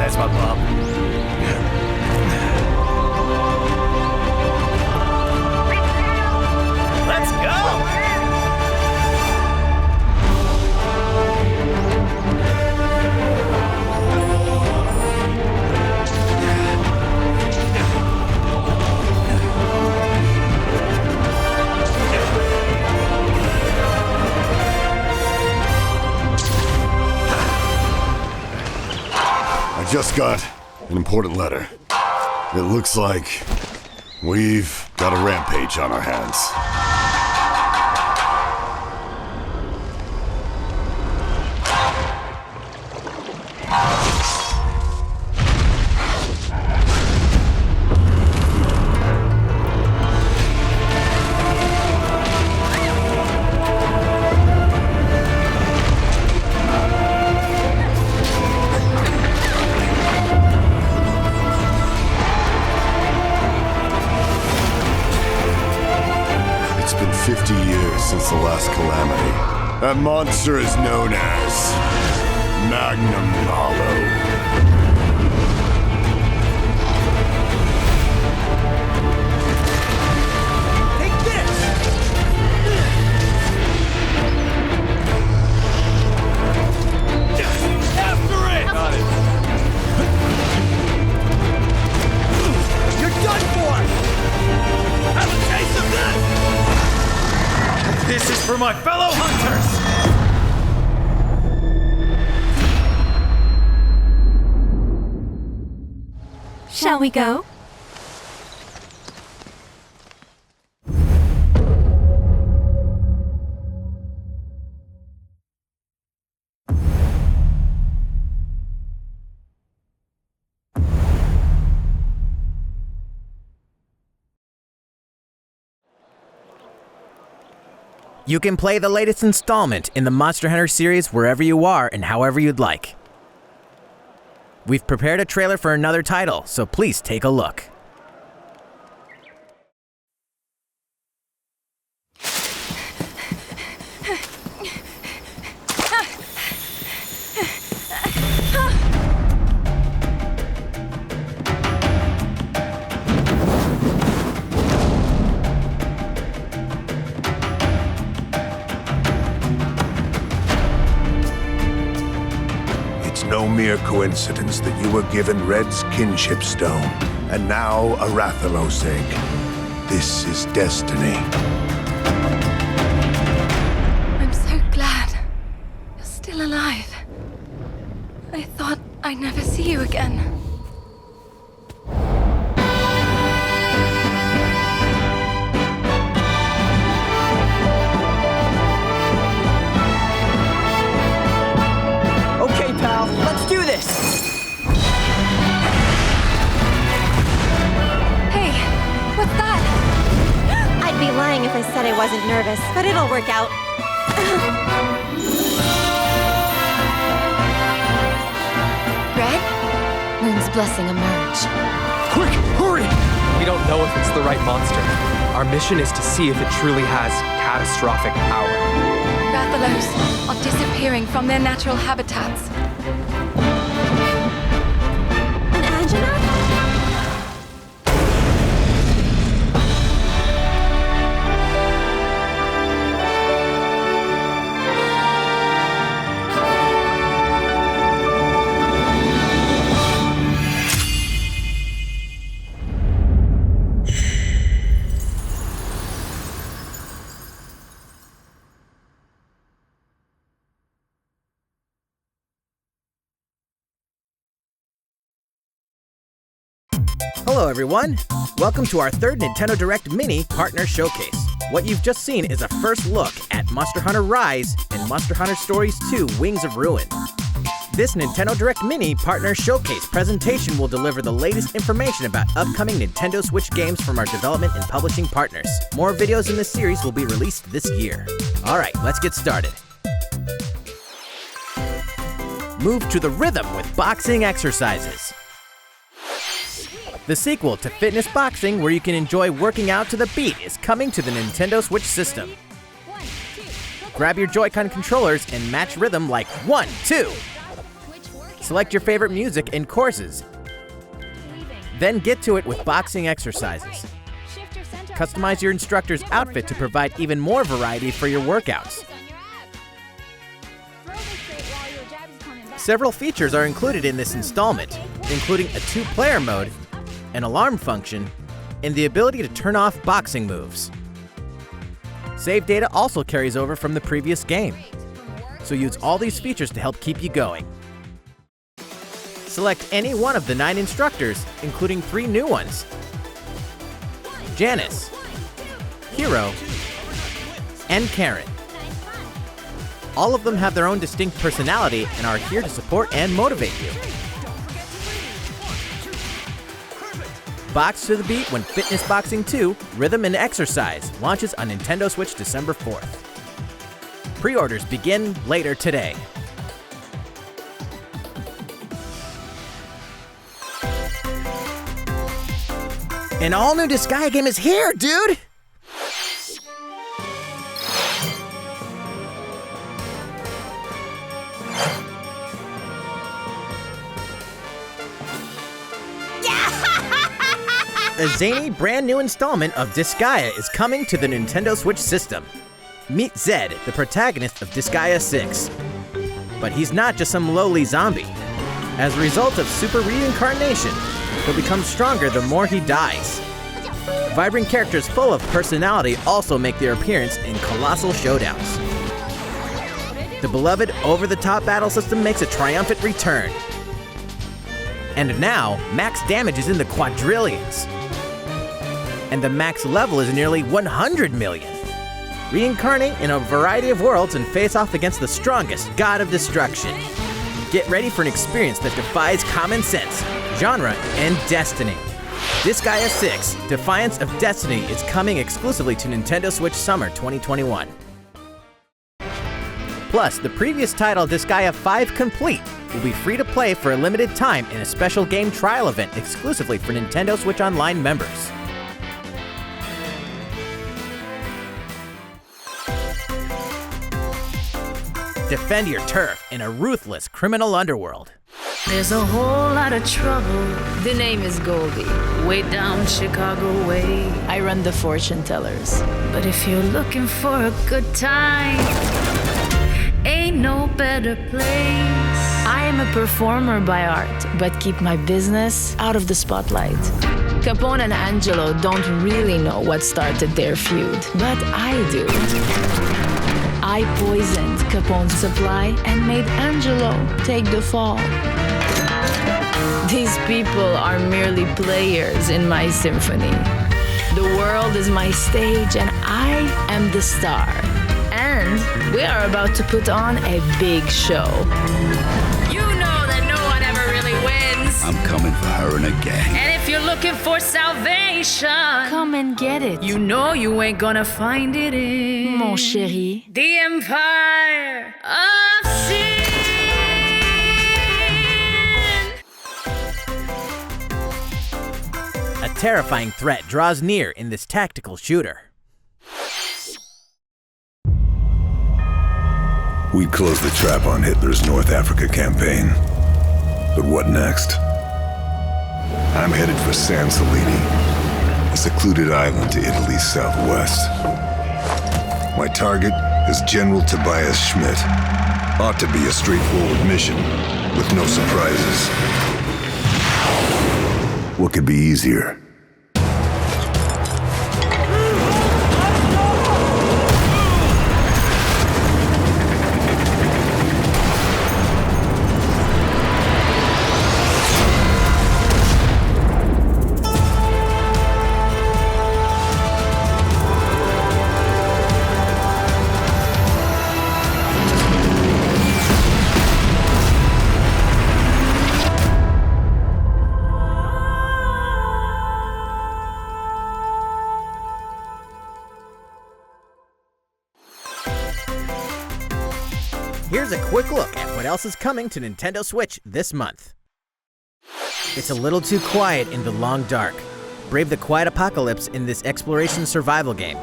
recognize my mom. Let's go! I just got an important letter. It looks like we've got a rampage on our hands. It's been 50 years since the last calamity. That monster is known as Magnum Hollow. Take this! After it! Got it. You're done for! Have a taste of this! This is for my fellow hunters! Shall we go? You can play the latest installment in the Monster Hunter series wherever you are and however you'd like. We've prepared a trailer for another title, so please take a look. It's no mere coincidence that you were given Red's kinship stone, and now a Rathalos egg. This is destiny. I'm so glad you're still alive. I thought I'd never see you again. Okay, pal, let's do this! Hey, what's that? I'd be lying if I said I wasn't nervous, but it'll work out. Red? Moon's blessing emerge. Quick, hurry! We don't know if it's the right monster. Our mission is to see if it truly has catastrophic power. Rathalos are disappearing from their natural habitats. An angina? Hello everyone! Welcome to our third Nintendo Direct Mini Partner Showcase. What you've just seen is a first look at Monster Hunter Rise and Monster Hunter Stories 2 Wings of Ruin. This Nintendo Direct Mini Partner Showcase presentation will deliver the latest information about upcoming Nintendo Switch games from our development and publishing partners. More videos in this series will be released this year. Alright, let's get started. Move to the rhythm with boxing exercises. The sequel to Fitness Boxing, where you can enjoy working out to the beat, is coming to the Nintendo Switch system. Grab your Joy-Con controllers and match rhythm like 1, 2. Select your favorite music and courses. Then get to it with boxing exercises. Customize your instructor's outfit to provide even more variety for your workouts. Several features are included in this installment, including a 2-player mode, an alarm function, and the ability to turn off boxing moves. Save data also carries over from the previous game, so use all these features to help keep you going. Select any one of the 9 instructors, including 3 new ones: Janice, Hero, and Karen. All of them have their own distinct personality and are here to support and motivate you. Box to the beat when Fitness Boxing 2: Rhythm and Exercise launches on Nintendo Switch December 4th. Pre-orders begin later today. An all-new Disgaea game is here, dude! A zany, brand new installment of Disgaea is coming to the Nintendo Switch system. Meet Zed, the protagonist of Disgaea 6. But he's not just some lowly zombie. As a result of super reincarnation, he'll become stronger the more he dies. Vibrant characters full of personality also make their appearance in colossal showdowns. The beloved over-the-top battle system makes a triumphant return. And now, max damage is in the quadrillions. And the max level is nearly 100 million. Reincarnate in a variety of worlds and face off against the strongest god of destruction. Get ready for an experience that defies common sense, genre, and destiny. Disgaea 6: Defiance of Destiny is coming exclusively to Nintendo Switch Summer 2021. Plus, the previous title Disgaea 5 Complete will be free to play for a limited time in a special game trial event exclusively for Nintendo Switch Online members. Defend your turf in a ruthless criminal underworld. There's a whole lot of trouble. The name is Goldie, way down Chicago way. I run the fortune tellers. But if you're looking for a good time, ain't no better place. I am a performer by art, but keep my business out of the spotlight. Capone and Angelo don't really know what started their feud, but I do. I poisoned Capone's supply and made Angelo take the fall. These people are merely players in my symphony. The world is my stage and I am the star. And we are about to put on a big show. You know that no one ever really wins. I'm coming for her and her gang. And if you're looking for salvation, come and get it. You know you ain't gonna find it in, mon chéri, the Empire of Sin. A terrifying threat draws near in this tactical shooter. We'd closed the trap on Hitler's North Africa campaign. But what next? I'm headed for San Celini, a secluded island to Italy's southwest. My target is General Tobias Schmidt. Ought to be a straightforward mission, with no surprises. What could be easier? Here's a quick look at what else is coming to Nintendo Switch this month. It's a little too quiet in the long dark. Brave the quiet apocalypse in this exploration survival game.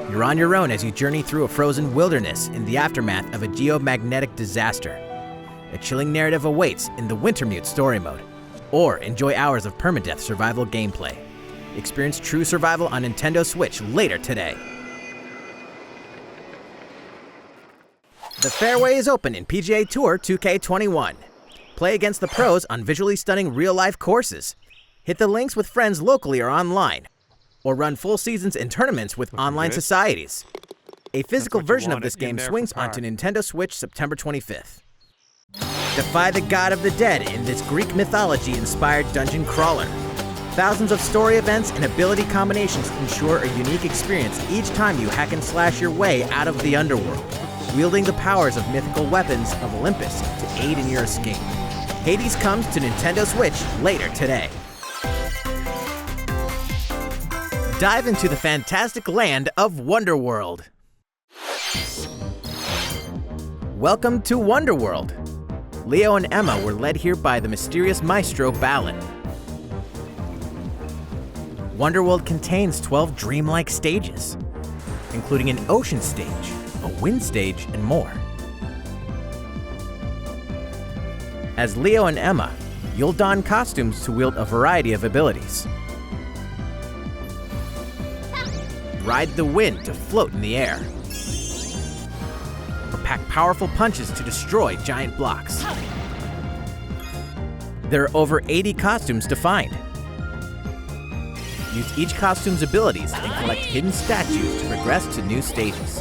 You're on your own as you journey through a frozen wilderness in the aftermath of a geomagnetic disaster. A chilling narrative awaits in the Wintermute story mode. Or enjoy hours of permadeath survival gameplay. Experience true survival on Nintendo Switch later today. The fairway is open in PGA Tour 2K21. Play against the pros on visually stunning real-life courses. Hit the links with friends locally or online. Or run full seasons and tournaments with online societies. A physical version of this game swings onto Nintendo Switch September 25th. Defy the god of the dead in this Greek mythology-inspired dungeon crawler. Thousands of story events and ability combinations ensure a unique experience each time you hack and slash your way out of the underworld, wielding the powers of mythical weapons of Olympus to aid in your escape. Hades comes to Nintendo Switch later today. Dive into the fantastic land of Wonderworld. Welcome to Wonderworld. Leo and Emma were led here by the mysterious maestro Balin. Wonderworld contains 12 dreamlike stages, including an ocean stage, a wind stage, and more. As Leo and Emma, you'll don costumes to wield a variety of abilities. Ride the wind to float in the air. Or pack powerful punches to destroy giant blocks. There are over 80 costumes to find. Use each costume's abilities and collect hidden statues to progress to new stages.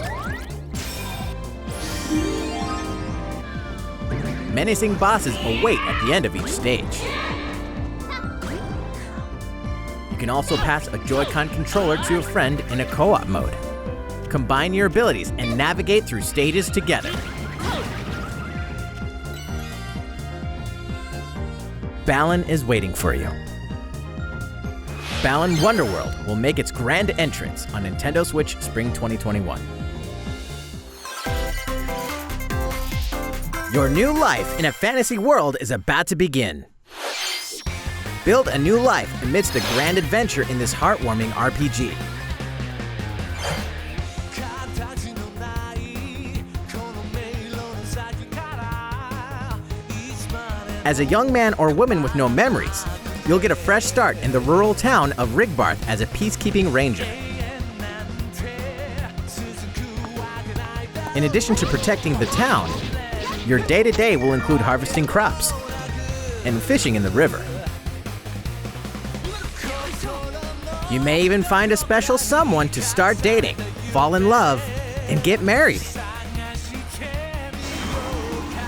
Menacing bosses await at the end of each stage. You can also pass a Joy-Con controller to a friend in a co-op mode. Combine your abilities and navigate through stages together. Balin is waiting for you. Balin Wonderworld will make its grand entrance on Nintendo Switch Spring 2021. Your new life in a fantasy world is about to begin. Build a new life amidst the grand adventure in this heartwarming RPG. As a young man or woman with no memories, you'll get a fresh start in the rural town of Rigbarth as a peacekeeping ranger. In addition to protecting the town, your day-to-day will include harvesting crops and fishing in the river. You may even find a special someone to start dating, fall in love, and get married.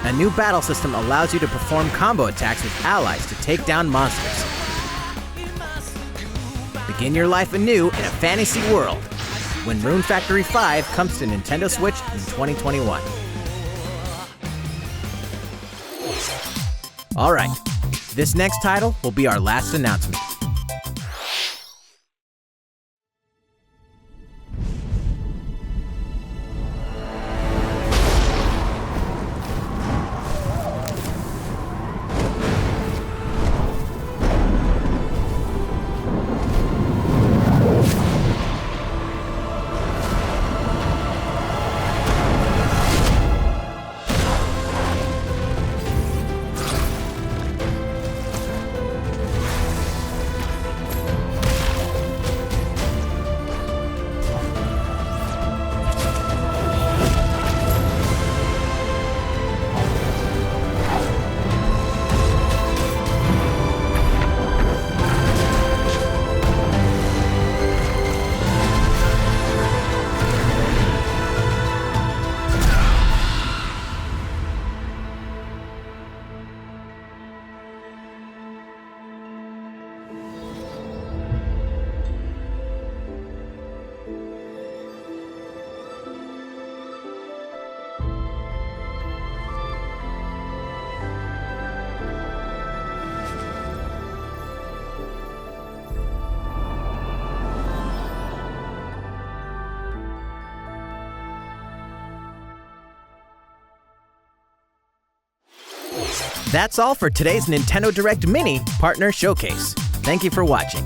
A new battle system allows you to perform combo attacks with allies to take down monsters. Begin your life anew in a fantasy world when Rune Factory 5 comes to Nintendo Switch in 2021. Alright, this next title will be our last announcement. That's all for today's Nintendo Direct Mini Partner Showcase. Thank you for watching.